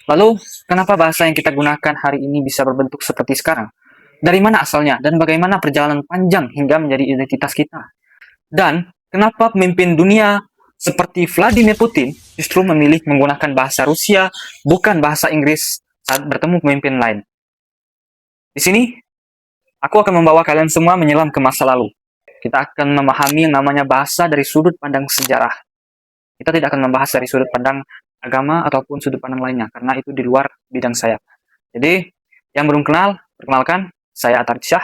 Lalu, kenapa bahasa yang kita gunakan hari ini bisa berbentuk seperti sekarang? Dari mana asalnya dan bagaimana perjalanan panjang hingga menjadi identitas kita? Dan kenapa pemimpin dunia seperti Vladimir Putin justru memilih menggunakan bahasa Rusia bukan bahasa Inggris saat bertemu pemimpin lain? Di sini, aku akan membawa kalian semua menyelam ke masa lalu. Kita akan memahami yang namanya bahasa dari sudut pandang sejarah. Kita tidak akan membahas dari sudut pandang agama ataupun sudut pandang lainnya, karena itu di luar bidang saya. Jadi, yang belum kenal, perkenalkan, saya Atar Syah,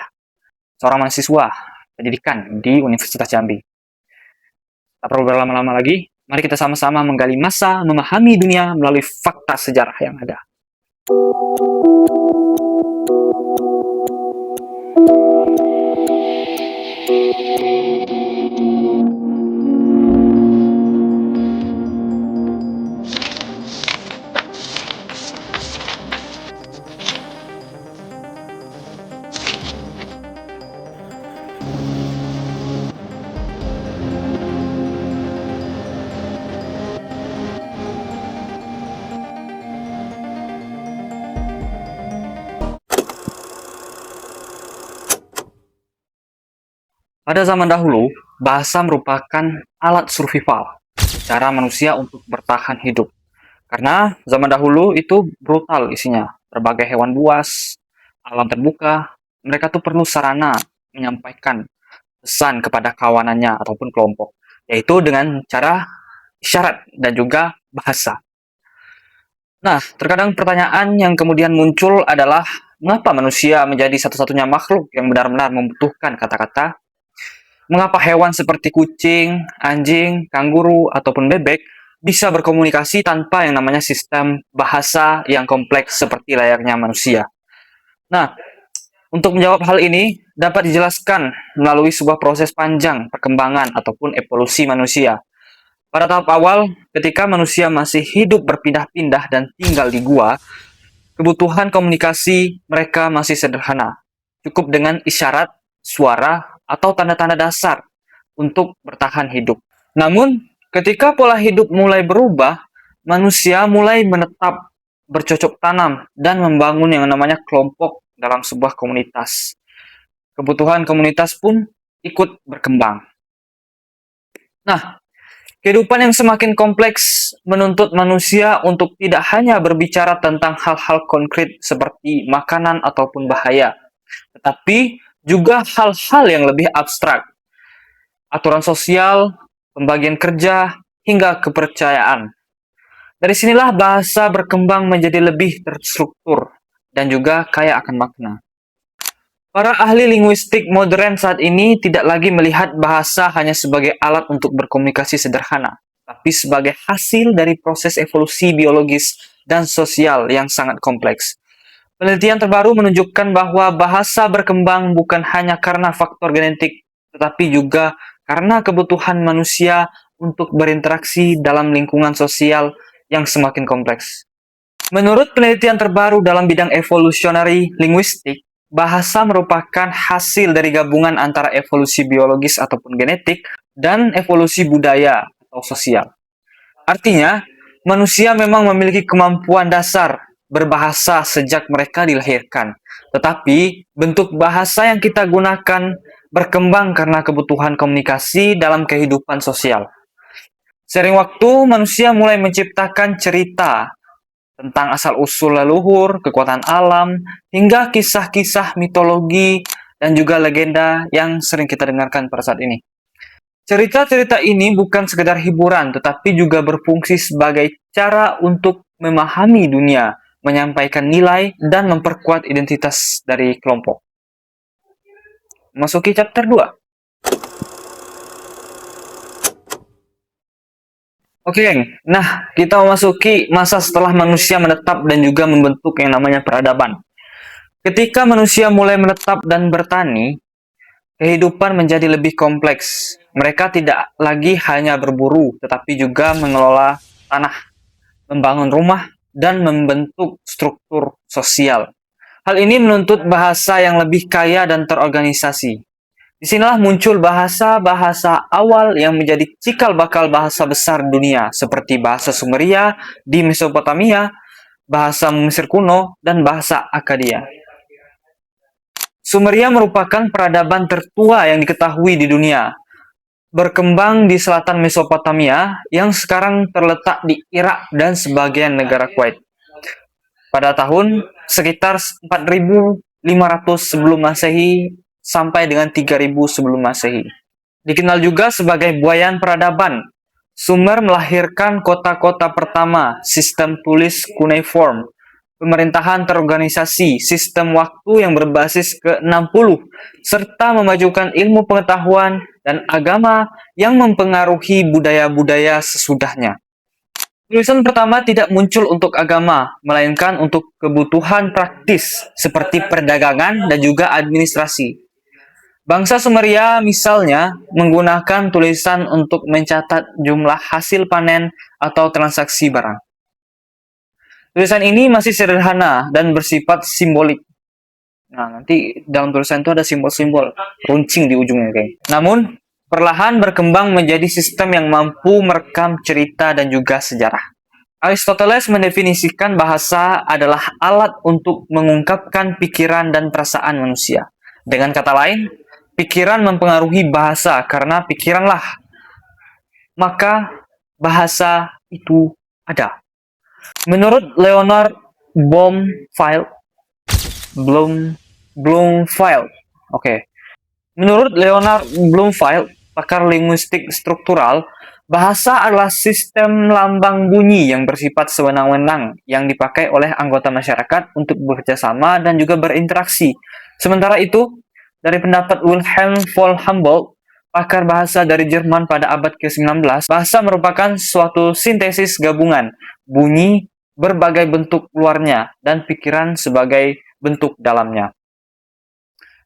seorang mahasiswa pendidikan di Universitas Jambi. Tak perlu berlama-lama lagi, mari kita sama-sama menggali masa, memahami dunia melalui fakta sejarah yang ada. Pada zaman dahulu, bahasa merupakan alat survival, cara manusia untuk bertahan hidup. Karena zaman dahulu itu brutal isinya, berbagai hewan buas, alam terbuka, mereka tuh perlu sarana menyampaikan pesan kepada kawanannya ataupun kelompok, yaitu dengan cara isyarat dan juga bahasa. Nah, terkadang pertanyaan yang kemudian muncul adalah mengapa manusia menjadi satu-satunya makhluk yang benar-benar membutuhkan kata-kata. Mengapa hewan seperti kucing, anjing, kanguru, ataupun bebek bisa berkomunikasi tanpa yang namanya sistem bahasa yang kompleks seperti layaknya manusia? Nah, untuk menjawab hal ini dapat dijelaskan melalui sebuah proses panjang perkembangan ataupun evolusi manusia. Pada tahap awal, ketika manusia masih hidup berpindah-pindah dan tinggal di gua, kebutuhan komunikasi mereka masih sederhana. Cukup dengan isyarat, suara, atau tanda-tanda dasar untuk bertahan hidup. Namun, ketika pola hidup mulai berubah, manusia mulai menetap, bercocok tanam, dan membangun yang namanya kelompok dalam sebuah komunitas. Kebutuhan komunitas pun ikut berkembang. Nah, kehidupan yang semakin kompleks menuntut manusia untuk tidak hanya berbicara tentang hal-hal konkret seperti makanan ataupun bahaya, tetapi juga hal-hal yang lebih abstrak, aturan sosial, pembagian kerja, hingga kepercayaan. Dari sinilah bahasa berkembang menjadi lebih terstruktur dan juga kaya akan makna. Para ahli linguistik modern saat ini tidak lagi melihat bahasa hanya sebagai alat untuk berkomunikasi sederhana, tapi sebagai hasil dari proses evolusi biologis dan sosial yang sangat kompleks. Penelitian terbaru menunjukkan bahwa bahasa berkembang bukan hanya karena faktor genetik, tetapi juga karena kebutuhan manusia untuk berinteraksi dalam lingkungan sosial yang semakin kompleks. Menurut penelitian terbaru dalam bidang evolutionary linguistik, bahasa merupakan hasil dari gabungan antara evolusi biologis ataupun genetik dan evolusi budaya atau sosial. Artinya, manusia memang memiliki kemampuan dasar berbahasa sejak mereka dilahirkan. Tetapi, bentuk bahasa yang kita gunakan berkembang karena kebutuhan komunikasi dalam kehidupan sosial. Sering waktu, manusia mulai menciptakan cerita tentang asal-usul leluhur, kekuatan alam, hingga kisah-kisah mitologi dan juga legenda yang sering kita dengarkan pada saat ini. Cerita-cerita ini bukan sekedar hiburan, tetapi juga berfungsi sebagai cara untuk memahami dunia, menyampaikan nilai, dan memperkuat identitas dari kelompok. Masuki chapter 2. Oke, geng. Nah, kita memasuki masa setelah manusia menetap dan juga membentuk yang namanya peradaban. Ketika manusia mulai menetap dan bertani, kehidupan menjadi lebih kompleks. Mereka tidak lagi hanya berburu, tetapi juga mengelola tanah, membangun rumah, dan membentuk struktur sosial. Hal ini menuntut bahasa yang lebih kaya dan terorganisasi. Disinilah muncul bahasa-bahasa awal yang menjadi cikal bakal bahasa besar dunia, seperti bahasa Sumeria di Mesopotamia, bahasa Mesir kuno, dan bahasa Akkadia. Sumeria merupakan peradaban tertua yang diketahui di dunia, berkembang di selatan Mesopotamia yang sekarang terletak di Irak dan sebagian negara Kuwait. Pada tahun sekitar 4.500 sebelum Masehi sampai dengan 3.000 sebelum Masehi. Dikenal juga sebagai buayan peradaban. Sumer melahirkan kota-kota pertama, sistem tulis cuneiform, pemerintahan terorganisasi, sistem waktu yang berbasis ke-60, serta memajukan ilmu pengetahuan dan agama yang mempengaruhi budaya-budaya sesudahnya. Tulisan pertama tidak muncul untuk agama, melainkan untuk kebutuhan praktis seperti perdagangan dan juga administrasi. Bangsa Sumeria misalnya menggunakan tulisan untuk mencatat jumlah hasil panen atau transaksi barang. Tulisan ini masih sederhana dan bersifat simbolik. Nah, nanti dalam tulisan itu ada simbol-simbol runcing di ujungnya, kayak. Namun, perlahan berkembang menjadi sistem yang mampu merekam cerita dan juga sejarah. Aristoteles mendefinisikan bahasa adalah alat untuk mengungkapkan pikiran dan perasaan manusia. Dengan kata lain, pikiran mempengaruhi bahasa karena pikiranlah, maka bahasa itu ada. Menurut Leonard Bloomfield, Menurut Leonard Bloomfield, pakar linguistik struktural, bahasa adalah sistem lambang bunyi yang bersifat sewenang-wenang yang dipakai oleh anggota masyarakat untuk bekerja sama dan juga berinteraksi. Sementara itu, dari pendapat Wilhelm von Humboldt, pakar bahasa dari Jerman pada abad ke-19, bahasa merupakan suatu sintesis gabungan bunyi, berbagai bentuk luarnya, dan pikiran sebagai bentuk dalamnya.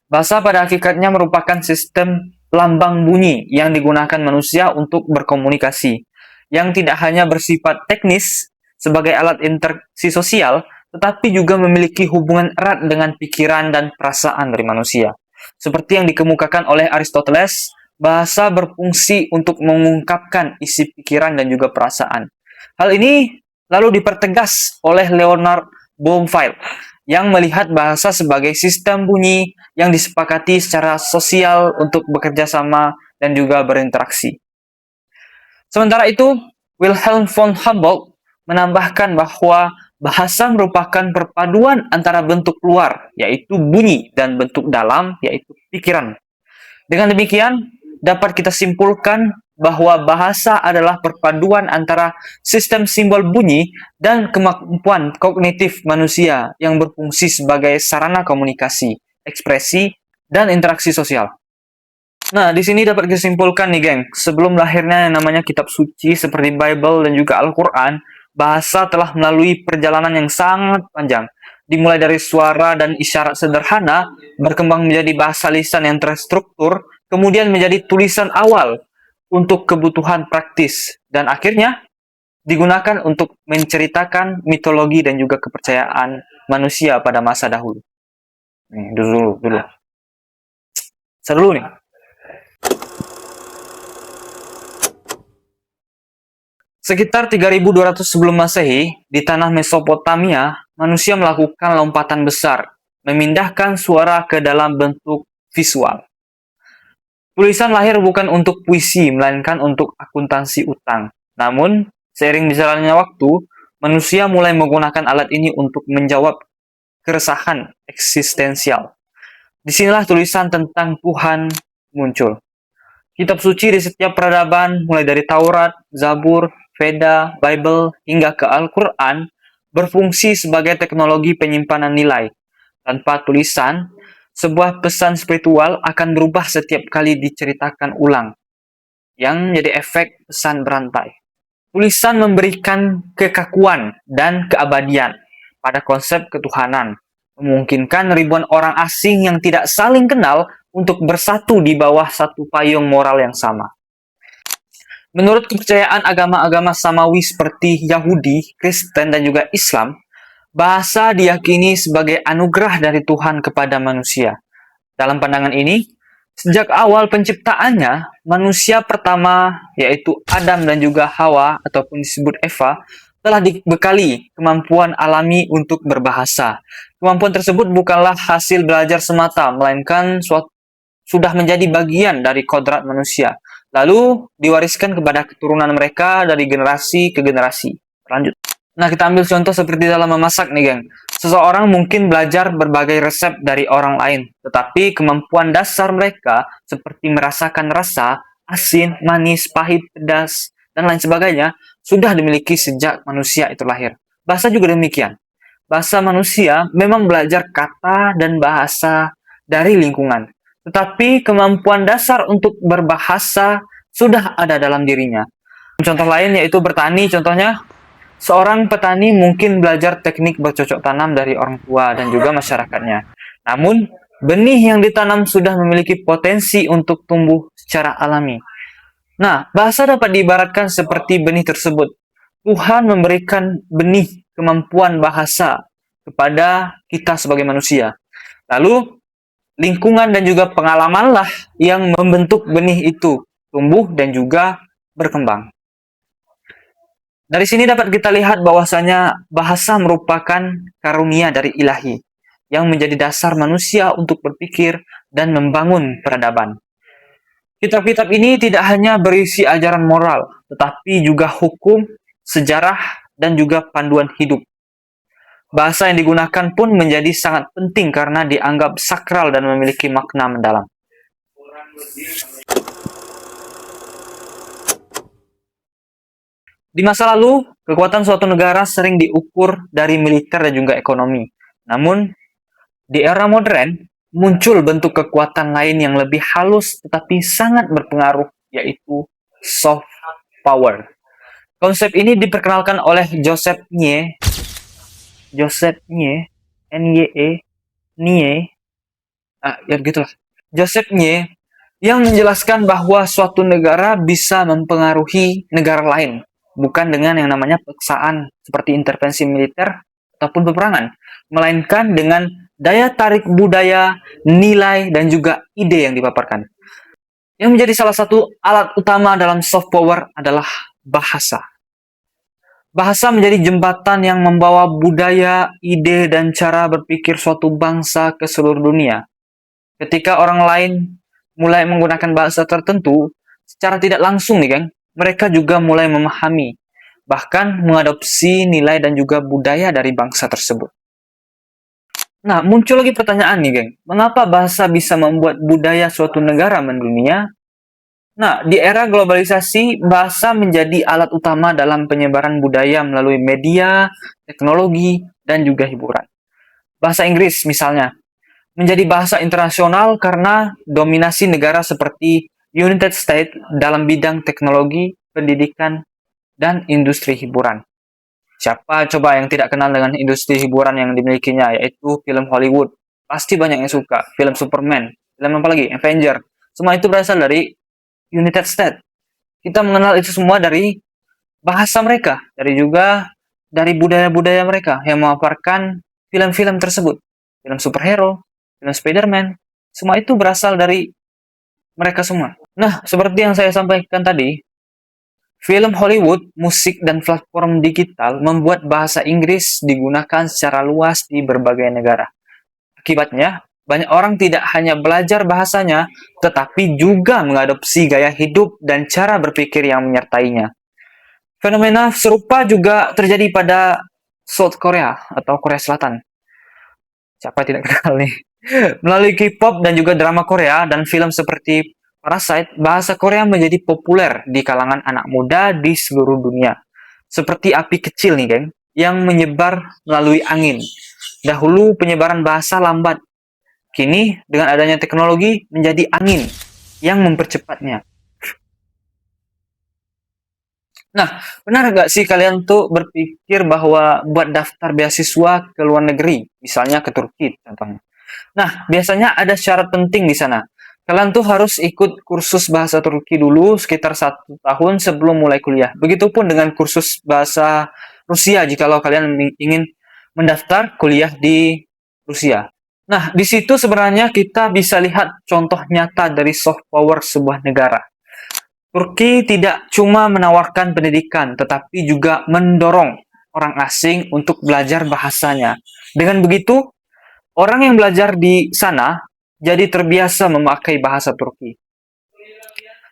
Bahasa pada hakikatnya merupakan sistem lambang bunyi yang digunakan manusia untuk berkomunikasi, yang tidak hanya bersifat teknis sebagai alat interaksi sosial, tetapi juga memiliki hubungan erat dengan pikiran dan perasaan dari manusia. Seperti yang dikemukakan oleh Aristoteles, bahasa berfungsi untuk mengungkapkan isi pikiran dan juga perasaan. Hal ini lalu dipertegas oleh Leonard Bloomfield, yang melihat bahasa sebagai sistem bunyi yang disepakati secara sosial untuk bekerja sama dan juga berinteraksi. Sementara itu, Wilhelm von Humboldt menambahkan bahwa bahasa merupakan perpaduan antara bentuk luar, yaitu bunyi, dan bentuk dalam, yaitu pikiran. Dengan demikian, dapat kita simpulkan bahwa bahasa adalah perpaduan antara sistem simbol bunyi dan kemampuan kognitif manusia yang berfungsi sebagai sarana komunikasi, ekspresi, dan interaksi sosial. Nah, di sini dapat disimpulkan nih, geng. Sebelum lahirnya yang namanya kitab suci seperti Bible dan juga Al-Quran, bahasa telah melalui perjalanan yang sangat panjang. Dimulai dari suara dan isyarat sederhana, berkembang menjadi bahasa lisan yang terstruktur, kemudian menjadi tulisan awal untuk kebutuhan praktis, dan akhirnya digunakan untuk menceritakan mitologi dan juga kepercayaan manusia pada masa dahulu. Nih, dulu. Seru nih. Sekitar 3.200 sebelum Masehi, di tanah Mesopotamia, manusia melakukan lompatan besar, memindahkan suara ke dalam bentuk visual. Tulisan lahir bukan untuk puisi, melainkan untuk akuntansi utang. Namun, seiring berjalannya waktu, manusia mulai menggunakan alat ini untuk menjawab keresahan eksistensial. Disinilah tulisan tentang Tuhan muncul. Kitab suci di setiap peradaban, mulai dari Taurat, Zabur, Veda, Bible, hingga ke Al-Quran, berfungsi sebagai teknologi penyimpanan nilai. Tanpa tulisan, sebuah pesan spiritual akan berubah setiap kali diceritakan ulang, yang menjadi efek pesan berantai. Tulisan memberikan kekakuan dan keabadian pada konsep ketuhanan, memungkinkan ribuan orang asing yang tidak saling kenal untuk bersatu di bawah satu payung moral yang sama. Menurut kepercayaan agama-agama samawi seperti Yahudi, Kristen, dan juga Islam, bahasa diyakini sebagai anugerah dari Tuhan kepada manusia. Dalam pandangan ini, sejak awal penciptaannya, manusia pertama, yaitu Adam dan juga Hawa, ataupun disebut Eva, telah dibekali kemampuan alami untuk berbahasa. Kemampuan tersebut bukanlah hasil belajar semata, melainkan sudah menjadi bagian dari kodrat manusia. Lalu diwariskan kepada keturunan mereka dari generasi ke generasi. Lanjut. Nah, kita ambil contoh seperti dalam memasak nih, geng. Seseorang mungkin belajar berbagai resep dari orang lain, tetapi kemampuan dasar mereka seperti merasakan rasa, asin, manis, pahit, pedas, dan lain sebagainya sudah dimiliki sejak manusia itu lahir. Bahasa juga demikian. Bahasa manusia memang belajar kata dan bahasa dari lingkungan, tetapi kemampuan dasar untuk berbahasa sudah ada dalam dirinya. Contoh lain yaitu bertani, contohnya seorang petani mungkin belajar teknik bercocok tanam dari orang tua dan juga masyarakatnya. Namun, benih yang ditanam sudah memiliki potensi untuk tumbuh secara alami. Nah, bahasa dapat diibaratkan seperti benih tersebut. Tuhan memberikan benih kemampuan bahasa kepada kita sebagai manusia. Lalu, lingkungan dan juga pengalamanlah yang membentuk benih itu tumbuh dan juga berkembang. Dari sini dapat kita lihat bahwasanya bahasa merupakan karunia dari ilahi yang menjadi dasar manusia untuk berpikir dan membangun peradaban. Kitab-kitab ini tidak hanya berisi ajaran moral, tetapi juga hukum, sejarah, dan juga panduan hidup. Bahasa yang digunakan pun menjadi sangat penting karena dianggap sakral dan memiliki makna mendalam. Di masa lalu, kekuatan suatu negara sering diukur dari militer dan juga ekonomi. Namun, di era modern, muncul bentuk kekuatan lain yang lebih halus tetapi sangat berpengaruh, yaitu soft power. Konsep ini diperkenalkan oleh Joseph Nye, N-Y-E, Nye, ya gitulah. Joseph Nye yang menjelaskan bahwa suatu negara bisa mempengaruhi negara lain, bukan dengan yang namanya paksaan seperti intervensi militer ataupun peperangan, melainkan dengan daya tarik budaya, nilai, dan juga ide yang dipaparkan. Yang menjadi salah satu alat utama dalam soft power adalah bahasa. Bahasa menjadi jembatan yang membawa budaya, ide, dan cara berpikir suatu bangsa ke seluruh dunia. Ketika orang lain mulai menggunakan bahasa tertentu, secara tidak langsung nih, geng, mereka juga mulai memahami, bahkan mengadopsi nilai dan juga budaya dari bangsa tersebut. Nah, muncul lagi pertanyaan nih, geng. Mengapa bahasa bisa membuat budaya suatu negara mendunia? Nah, di era globalisasi, bahasa menjadi alat utama dalam penyebaran budaya melalui media, teknologi, dan juga hiburan. Bahasa Inggris misalnya, menjadi bahasa internasional karena dominasi negara seperti United States dalam bidang teknologi, pendidikan, dan industri hiburan. Siapa coba yang tidak kenal dengan industri hiburan yang dimilikinya, yaitu film Hollywood. Pasti banyak yang suka. Film Superman, film apa lagi? Avenger. Semua itu berasal dari United States. Kita mengenal itu semua dari bahasa mereka, dari budaya-budaya mereka yang memaparkan film-film tersebut. Film superhero, film Spider-Man, semua itu berasal dari mereka semua. Nah, seperti yang saya sampaikan tadi, film Hollywood, musik, dan platform digital membuat bahasa Inggris digunakan secara luas di berbagai negara. Akibatnya, banyak orang tidak hanya belajar bahasanya, tetapi juga mengadopsi gaya hidup dan cara berpikir yang menyertainya. Fenomena serupa juga terjadi pada South Korea atau Korea Selatan. Siapa tidak kenal nih? Melalui K-pop dan juga drama Korea dan film seperti Parasite, bahasa Korea menjadi populer di kalangan anak muda di seluruh dunia. Seperti api kecil nih, geng, yang menyebar melalui angin. Dahulu penyebaran bahasa lambat. Kini dengan adanya teknologi menjadi angin yang mempercepatnya. Nah, benar nggak sih kalian tuh berpikir bahwa buat daftar beasiswa ke luar negeri, misalnya ke Turki contohnya. Nah, biasanya ada syarat penting di sana. Kalian tuh harus ikut kursus bahasa Turki dulu sekitar 1 tahun sebelum mulai kuliah. Begitupun dengan kursus bahasa Rusia jikalau kalian ingin mendaftar kuliah di Rusia. Nah, di situ sebenarnya kita bisa lihat contoh nyata dari soft power sebuah negara. Turki tidak cuma menawarkan pendidikan, tetapi juga mendorong orang asing untuk belajar bahasanya. Dengan begitu, orang yang belajar di sana jadi terbiasa memakai bahasa Turki.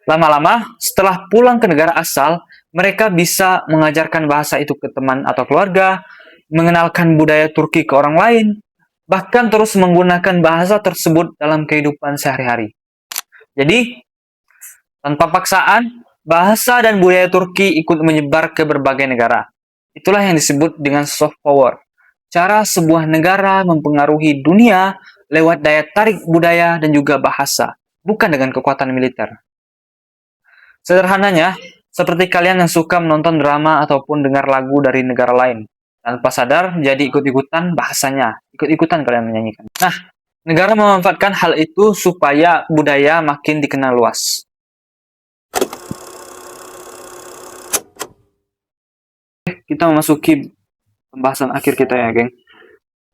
Lama-lama, setelah pulang ke negara asal, mereka bisa mengajarkan bahasa itu ke teman atau keluarga, mengenalkan budaya Turki ke orang lain, bahkan terus menggunakan bahasa tersebut dalam kehidupan sehari-hari. Jadi, tanpa paksaan, bahasa dan budaya Turki ikut menyebar ke berbagai negara. Itulah yang disebut dengan soft power. Cara sebuah negara mempengaruhi dunia lewat daya tarik budaya dan juga bahasa, bukan dengan kekuatan militer. Sederhananya, seperti kalian yang suka menonton drama ataupun dengar lagu dari negara lain. Tanpa sadar, jadi ikut-ikutan bahasanya. Ikut-ikutan kalian menyanyikan. Nah, negara memanfaatkan hal itu supaya budaya makin dikenal luas. Kita memasuki pembahasan akhir kita ya, geng.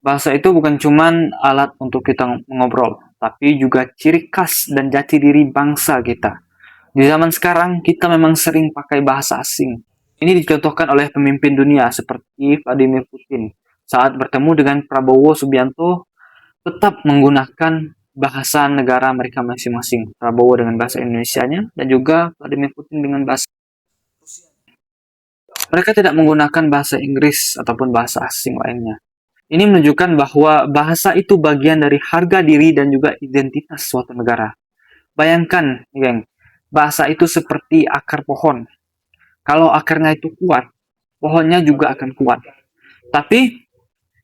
Bahasa itu bukan cuman alat untuk kita ngobrol, tapi juga ciri khas dan jati diri bangsa kita. Di zaman sekarang, kita memang sering pakai bahasa asing. Ini dicontohkan oleh pemimpin dunia seperti Vladimir Putin. Saat bertemu dengan Prabowo Subianto, tetap menggunakan bahasa negara mereka masing-masing. Prabowo dengan bahasa Indonesianya, dan juga Vladimir Putin dengan bahasa Rusia. Mereka tidak menggunakan bahasa Inggris ataupun bahasa asing lainnya. Ini menunjukkan bahwa bahasa itu bagian dari harga diri dan juga identitas suatu negara. Bayangkan, geng, bahasa itu seperti akar pohon. Kalau akarnya itu kuat, pohonnya juga akan kuat. Tapi,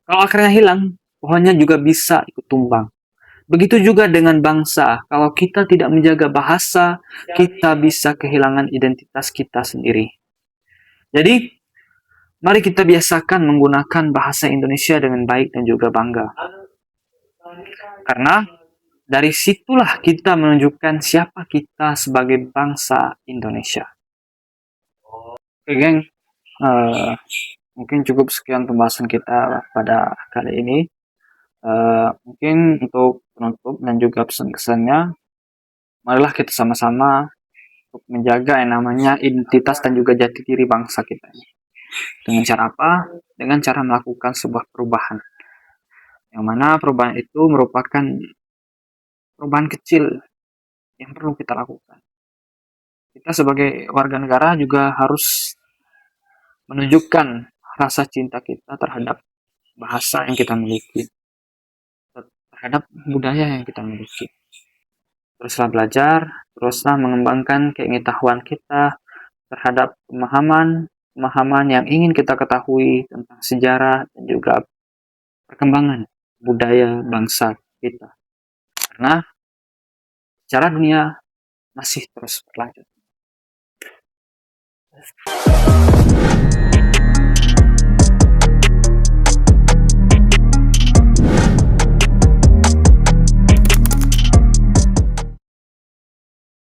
kalau akarnya hilang, pohonnya juga bisa ikut tumbang. Begitu juga dengan bangsa. Kalau kita tidak menjaga bahasa, kita bisa kehilangan identitas kita sendiri. Jadi, mari kita biasakan menggunakan bahasa Indonesia dengan baik dan juga bangga. Karena dari situlah kita menunjukkan siapa kita sebagai bangsa Indonesia. Oke, geng. Mungkin cukup sekian pembahasan kita pada kali ini. Mungkin untuk penutup dan juga pesan-kesannya, marilah kita sama-sama untuk menjaga yang namanya identitas dan juga jati diri bangsa kita ini. Dengan cara apa? Dengan cara melakukan sebuah perubahan. Yang mana perubahan itu merupakan perubahan kecil yang perlu kita lakukan. Kita sebagai warga negara juga harus menunjukkan rasa cinta kita terhadap bahasa yang kita miliki, terhadap budaya yang kita miliki. Teruslah belajar, teruslah mengembangkan pengetahuan kita terhadap pemahaman yang ingin kita ketahui tentang sejarah dan juga perkembangan budaya bangsa kita. Karena sejarah dunia masih terus berlanjut.